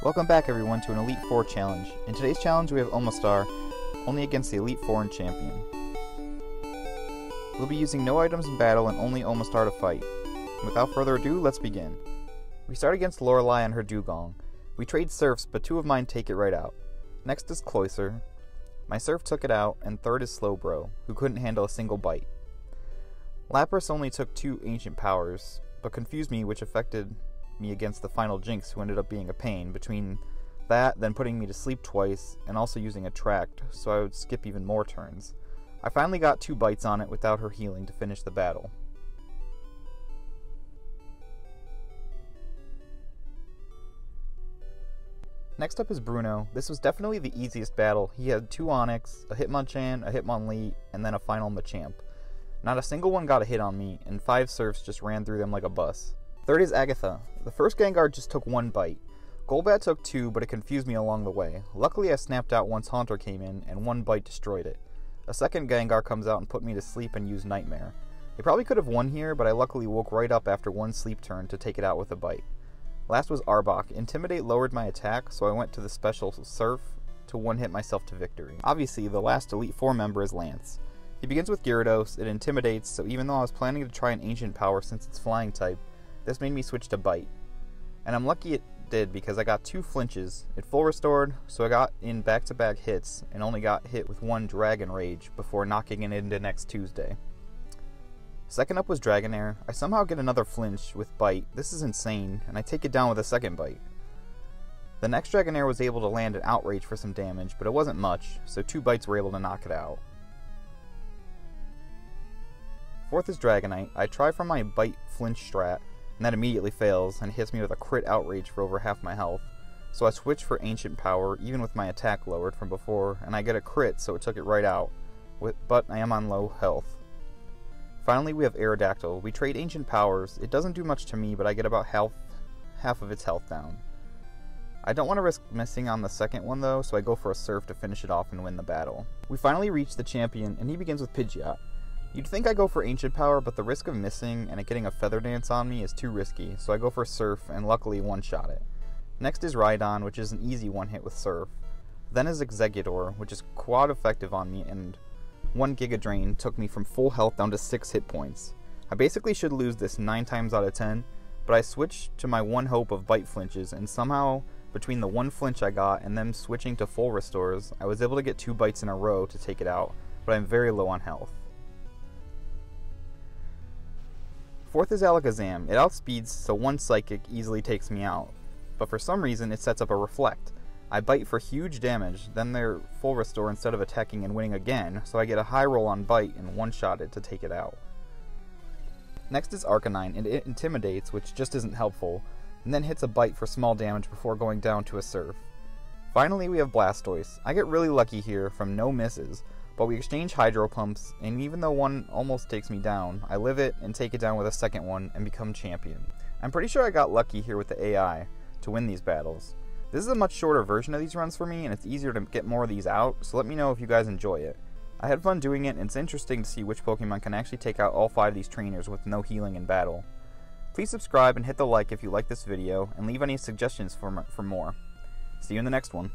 Welcome back everyone to an Elite Four challenge. In today's challenge we have Omastar, only against the Elite Four and Champion. We'll be using no items in battle and only Omastar to fight. Without further ado, let's begin. We start against Lorelei and her Dugong. We trade Surfs, but two of mine take it right out. Next is Cloyster. My Surf took it out, and third is Slowbro, who couldn't handle a single bite. Lapras only took 2 Ancient Powers, but confused me, which affected me against the final Jinx, who ended up being a pain. Between that, then putting me to sleep twice, and also using Attract, so I would skip even more turns. I finally got 2 bites on it without her healing to finish the battle. Next up is Bruno. This was definitely the easiest battle. He had 2 Onix, a Hitmonchan, a Hitmonlee, and then a final Machamp. Not a single one got a hit on me, and 5 Surfs just ran through them like a bus. Third is Agatha. The first Gengar just took 1 bite. Golbat took 2, but it confused me along the way. Luckily I snapped out once Haunter came in, and 1 bite destroyed it. A second Gengar comes out and put me to sleep and used Nightmare. They probably could have won here, but I luckily woke right up after 1 sleep turn to take it out with a bite. Last was Arbok. Intimidate lowered my attack, so I went to the special Surf to one-hit myself to victory. Obviously, the last Elite Four member is Lance. He begins with Gyarados, it intimidates, so even though I was planning to try an Ancient Power since it's Flying type, this made me switch to Bite. And I'm lucky it did because I got 2 flinches. It full restored, so I got in back-to-back hits and only got hit with 1 Dragon Rage before knocking it into next Tuesday. Second up was Dragonair. I somehow get another flinch with Bite. This is insane, and I take it down with a second Bite. The next Dragonair was able to land an Outrage for some damage, but it wasn't much, so 2 bites were able to knock it out. Fourth is Dragonite. I try for my Bite flinch strat, and that immediately fails, and hits me with a crit Outrage for over half my health. So I switch for Ancient Power, even with my attack lowered from before, and I get a crit, so it took it right out, but I am on low health. Finally, we have Aerodactyl. We trade Ancient Powers. It doesn't do much to me, but I get about half of its health down. I don't want to risk missing on the second one though, so I go for a Surf to finish it off and win the battle. We finally reach the champion, and he begins with Pidgeot. You'd think I go for Ancient Power, but the risk of missing and it getting a Feather Dance on me is too risky, so I go for Surf and luckily one-shot it. Next is Rhydon, which is an easy one-hit with Surf. Then is Exeggutor, which is quad effective on me, and 1 Giga Drain took me from full health down to 6 hit points. I basically should lose this 9 times out of 10, but I switched to my one hope of Bite flinches, and somehow, between the 1 flinch I got and them switching to full restores, I was able to get 2 bites in a row to take it out, but I'm very low on health. Fourth is Alakazam. It outspeeds, so 1 Psychic easily takes me out, but for some reason it sets up a Reflect. I Bite for huge damage, then they're full restore instead of attacking and winning again, so I get a high roll on Bite and one-shot it to take it out. Next is Arcanine, and it intimidates, which just isn't helpful, and then hits a Bite for small damage before going down to a Surf. Finally, we have Blastoise. I get really lucky here from no misses, but we exchange Hydro Pumps, and even though one almost takes me down, I live it and take it down with a second one and become champion. I'm pretty sure I got lucky here with the AI to win these battles. This is a much shorter version of these runs for me, and it's easier to get more of these out, so let me know if you guys enjoy it. I had fun doing it, and it's interesting to see which Pokemon can actually take out all 5 of these trainers with no healing in battle. Please subscribe and hit the like if you like this video, and leave any suggestions for more. See you in the next one.